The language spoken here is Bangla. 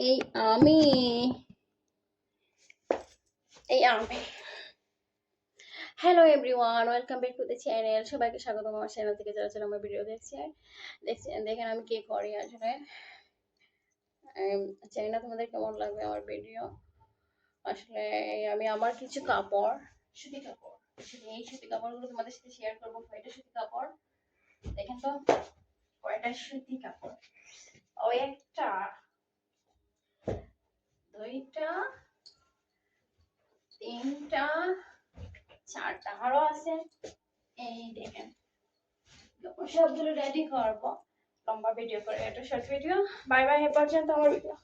এই আমি আমি hello everyone, welcome back to the channel. সবাইকে স্বাগতম আমার চ্যানেল থেকে, যারা যারা আমার ভিডিও দেখছেন। দেখেন আমি কি করি আসলে। জানি না তোমাদের কেমন লাগবে আমার ভিডিও। আসলে আমি আমার কিছু কাপড়, সুতি কাপড়, এই সুতি কাপড়গুলো তোমাদের সাথে শেয়ার করবো। কয়টা সুতি কাপড় দেখেন তো, কয়টা সুতি কাপড়। ও একটা, দুইটা, তিনটা, চারটা, আরো আছে। এই দেখেন, সবগুলো রেডি করবো। লম্বা ভিডিও করে, এটা শর্ট ভিডিও। বাই বাই, এ পর্যন্ত আমার ভিডিও।